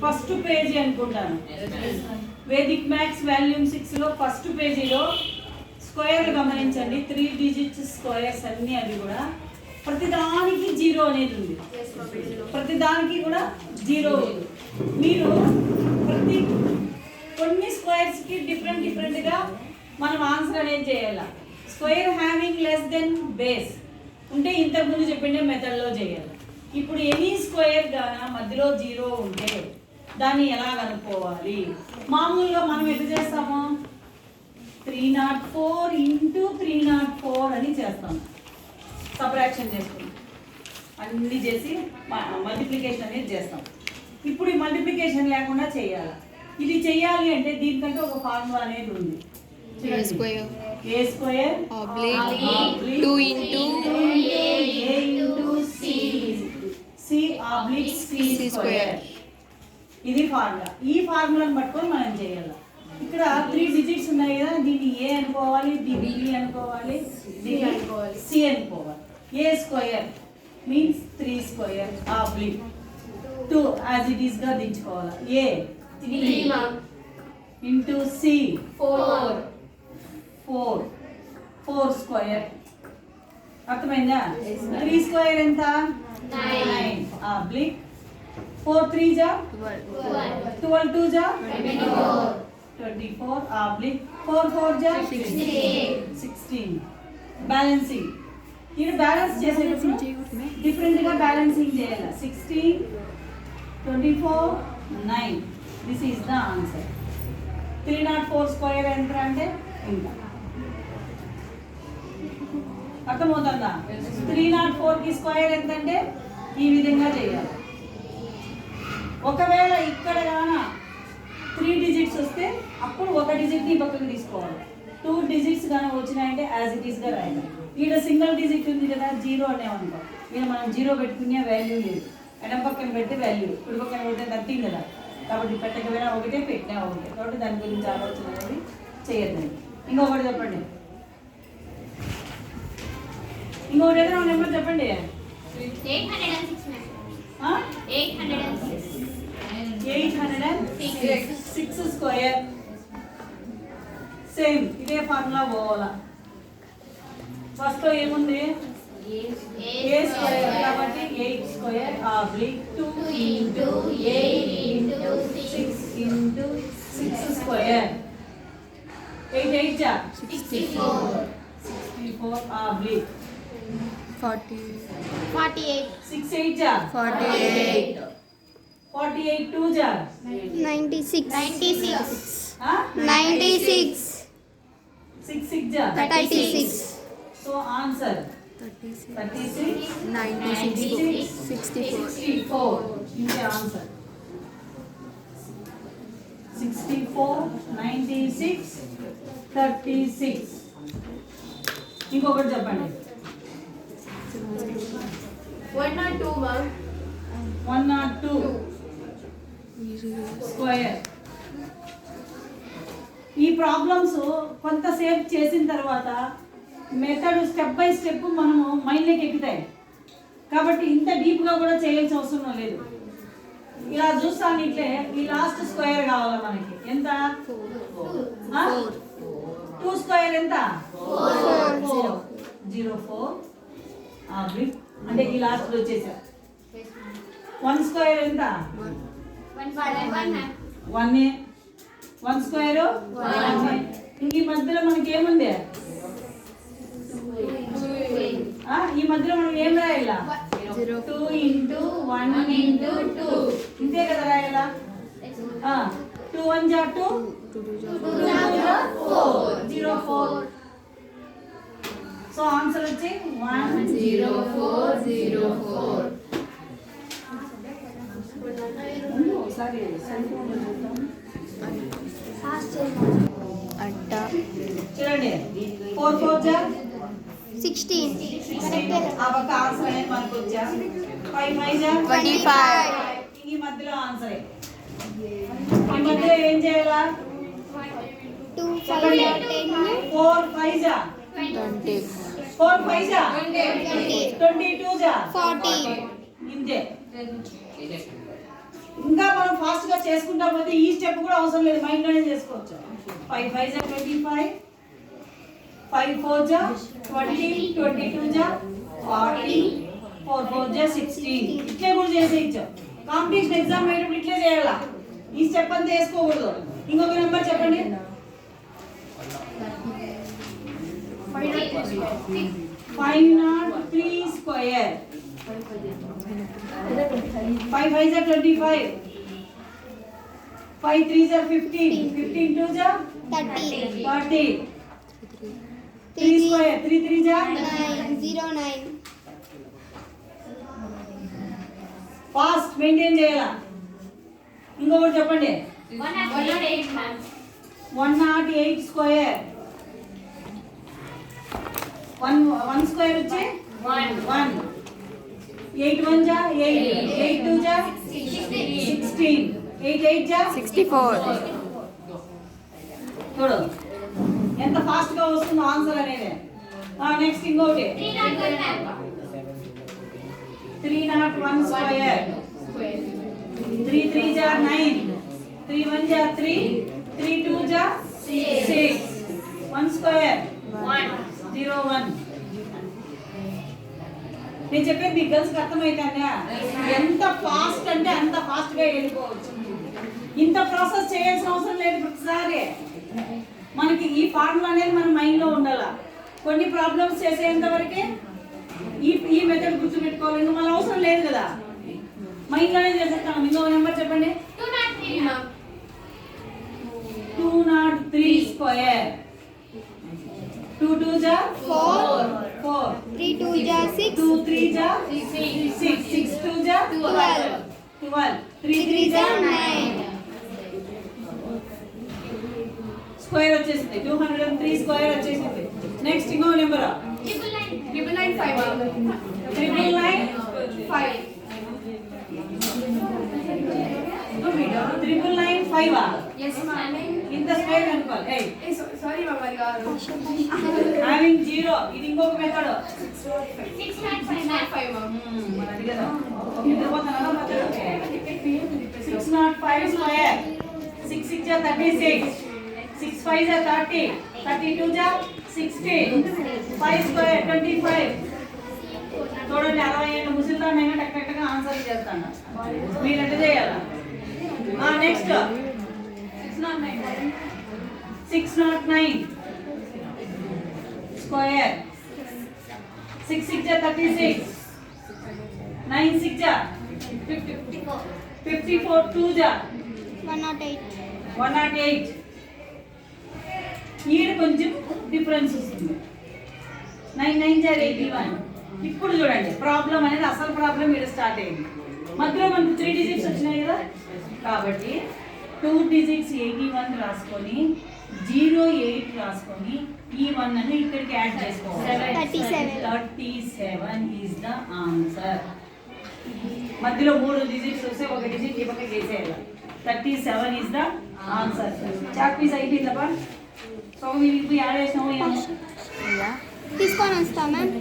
First page అనుకుంటాను. Vedic maths volume 6 లో first పేజీలో స్క్వేర్ గమనించండి. 3 డిజిట్స్ స్క్వేర్స్ అన్నీ అవి కూడా ప్రతిదానికి 0 అనేది ఉంది. ప్రతిదానికి కూడా 0 ఉంది. మీరు కొన్ని స్క్వేర్స్కి డిఫరెంట్గా మనం ఆన్సర్ అనేది చేయాలి. Square having less than base ఉంటే ఇంతకుముందు చెప్పిన మెథడ్లో చేయాలి. ఇప్పుడు ఎనీ స్క్వేర్ గాన మధ్యలో 0 ఉంటే దాన్ని ఎలా కనుక్కోవాలి? మామూలుగా మనం ఎట్లా చేస్తాము? 304 ఇంటూ 304 అని చేస్తాం. సబ్ట్రాక్షన్ చేసుకుంటాం, అన్నీ చేసి మల్టిప్లికేషన్ అనేది చేస్తాం. ఇప్పుడు ఈ మల్టిప్లికేషన్ లేకుండా చేయాలి. ఇది చేయాలి అంటే దీనికంటే ఒక ఫార్ములా అనేది ఉంది. A square 2 into a into c oblique c square. ఇది ఫార్ములా. ఈ ఫార్ములాని పట్టుకొని మనం చేయాలి. ఇక్కడ 3 డిజిట్స్ ఉన్నాయి కదా, దీన్ని ఏ అనుకోవాలి, దీన్ని బి అనుకోవాలి, దీన్ని సి అనుకోవాలి. A square means 3 square oblique 2 as it is గా దించుకోవాలి. A 3 into C 4 square. అర్థమైందా? 3 స్క్వేర్ ఎంత? 9 ఆబ్లిక్ 4 3 జా 12 2 జా 24 ఆబ్లిక్ 4 4 జా 16. బ్యాలెన్సింగ్. ఇది బ్యాలెన్స్ చేసేటప్పుడు డిఫరెంట్ గా బ్యాలెన్సింగ్ చేయాలి. 16 24 9. This is the answer. 304 square ఎంత అంటే ఇంత. అర్థమవుతుందా? 304 కి స్క్వేర్ ఎంత అంటే ఈ విధంగా చేయాలి. ఒకవేళ ఇక్కడ గాన 3 డిజిట్స్ వస్తే అప్పుడు ఒక డిజిట్ని పక్కకు తీసుకోవాలి. 2 డిజిట్స్ కానీ వచ్చినాయంటే యాజ్ ఇట్ ఈస్గా రాయాలి. ఇక్కడ సింగిల్ డిజిట్ ఉంది కదా, 0 అనేవనుకో. ఇక్కడ మనం 0 పెట్టుకునే వాల్యూ లేదు. ఎడం పక్కన పెడితే వాల్యూ, కుడి పక్కన పెడితే 13 కదా. కాబట్టి పెట్టకపోయినా ఒకటే, పెట్టినా ఒకటే. కాబట్టి దాని గురించి ఆలోచన అనేది చేయొద్దండి. ఇంకొకటి చెప్పండి. ఇంకొకటి ఏదైనా నెంబర్ చెప్పండి. 806 స్క్వేర్. సేమ్ ఇదే ఫార్ములా పోవాలా. ఫస్ట్ ఏముంది? ఏ స్క్వేర్ కాబట్టి 8 square oblique 2 into 8 into 6 into 6 square. 8 8 జా 64 ఆబ్లిక్ 48 6 8 జా 48 48 2 జా 96 6 6 జా 36 సో ఆన్సర్ 36 96 64. ఇది ఆన్సర్. 64 96 36. ఇంకొకటి చెప్పండి. 102 స్క్వేర్. ఈ ప్రాబ్లమ్స్ కొంతసేపు చేసిన తర్వాత మెథడ్ స్టెప్ బై స్టెప్ మనము మైండ్లోకి ఎక్కుతాయి. కాబట్టి ఇంత డీప్గా కూడా చేయాల్సిన అవసరం లేదు. ఇలా చూస్తాను ఇట్లే ఈ లాస్ట్ స్క్వేర్ కావాలి మనకి. ఎంత? 2 స్క్వేర్ ఎంత? 04 ఆబ్లిక్ అంటే ఈ లాస్ట్ వచ్చేసా. 1 స్క్వేర్ ఎంత? 1 స్క్వేర్ 1. ఇంక ఈ మధ్యలో మనకి ఏముంది? ఈ మధ్యలో మనం ఏం రాయాలా? 2 ఇంటూ 1 ఇంటూ 2 ఇంతే కదా రాయాలా. 2 1 జా 2 2 2 జా 4 సో ఆన్సర్ వచ్చి 10404. ఒకసారి చూడండి. 4 4 జా 16 ఆ పక్క ఆన్సర్ అనేది మనకు వచ్చా. 5 5 జా 25 ఈ మధ్యలో ఆన్సర్. ఈ మధ్యలో ఏం చేయాలా? 2 5 4 5 జా 20 4 5 జా 22 జా 40 ఇంతే. ఇంకా మనం ఫాస్ట్గా చేసుకుంటా పోతే ఈ స్టెప్ కూడా అవసరం లేదు, మైండ్లోనే చేసుకోవచ్చు. 5 5 జా 25, 5 4 జా 20, 22 జా 40, 4 4 జా 16. ఇట్లే కూడా చేసేయచ్చు. కాంపిటీషన్ ఎగ్జామ్ అయ్యేటప్పుడు ఇట్లే చేయాలా, ఈ స్టెప్ అంతా వేసుకోకూడదు. ఇంకొక నెంబర్ చెప్పండి. 503 స్క్వేర్. 5 5 జా 25, 5 3 జా 15, 15 2 జా 30, 3 స్క్వేర్ 3 3 జా 09. ఫాస్ట్ మెయింటైన్ చేయాలా. ఇంకొకటి చెప్పండి. 108 స్క్వేర్. 1 స్క్వేర్ వచ్చి 1. 8 1 జా 8, 8 2 జా 16, 8 8 జా 64. చూడు ఎంత ఫాస్ట్ గా వస్తుందో ఆన్సర్ అనేది. నెక్స్ట్ ఇంకోటి 301 స్క్వేర్. 3 3 జా 9, 3 1 జా 3, 3 2 జా 6. 1 స్క్వేర్ 01. నేను చెప్పేది మీ గర్ల్స్కి అర్థమైందా? ఎంత ఫాస్ట్ అంటే అంత ఫాస్ట్గా వెళ్ళిపోవచ్చు. ఇంత ప్రాసెస్ చేయాల్సిన అవసరం లేదు. ప్రతిసారి మనకి ఈ ఫార్ములా అనేది మన మైండ్లో ఉండాలి. కొన్ని ప్రాబ్లమ్స్ చేసేంత వరకే ఈ మెథడ్ గుర్తుపెట్టుకోవాలి. ఇంకా మన అవసరం లేదు కదా, మైండ్లోనే చేసేస్తాం. ఇంకో నెంబర్ చెప్పండి. 203 స్క్వేర్. 2 2 జా 4, 3 2 జా 6, 2 3 జా 6, 6 2 జా 12, 12, 3 3 3 జా జా 9. స్క్వేర్ వచ్చేసింది. 203 స్క్వేర్ వచ్చేసింది. నెక్స్ట్ ఇంకో నెంబర్ 999 ఇంత స్క్వేర్ అనుకోవాలి. Having zero. ఇది ఇంకొక మెథడ్. 605 స్క్వేర్. 6 6 జా 36, 6 5 జా 30, 32 జా 60, 5 స్క్వేర్ 25. చూడండి 60 ఏళ్ళ ముసలిదాన్నైనా టక్ ఆన్సర్ చేస్తాను. మీరు ఎట్లా చేయాలా? Next 609 square. 6 6 జా 36, 9 6 జా 54, 2 జా 108. 108. ఈడ కొంచెం డిఫరెన్స్ వస్తుంది. 9 9 జా 81. ఇప్పుడు చూడండి ప్రాబ్లం అనేది అసలు ప్రాబ్లం ఈడ స్టార్ట్ అయింది. మధ్యలో మనకు 3 డిజిట్స్ వచ్చినాయి కదా, కాబట్టి 2 డిజిట్స్ 81 రాసుకొని 08 రాసుకొని ఈ 1 అని ఇక్కడికి యాడ్ చేసుకోవాలి. 37 ఈజ్ ద ఆన్సర్. మధ్యలో 3 డిజిట్స్ వస్తే ఒక డిజిట్ ఈ పక్కకి వేసేయాలి. 37 is the answer. Chalk piece అయిపోయిందా? సో మీరు ఇప్పుడు యాడ్ చేసినాము తీసుకొని వస్తా మ్యామ్.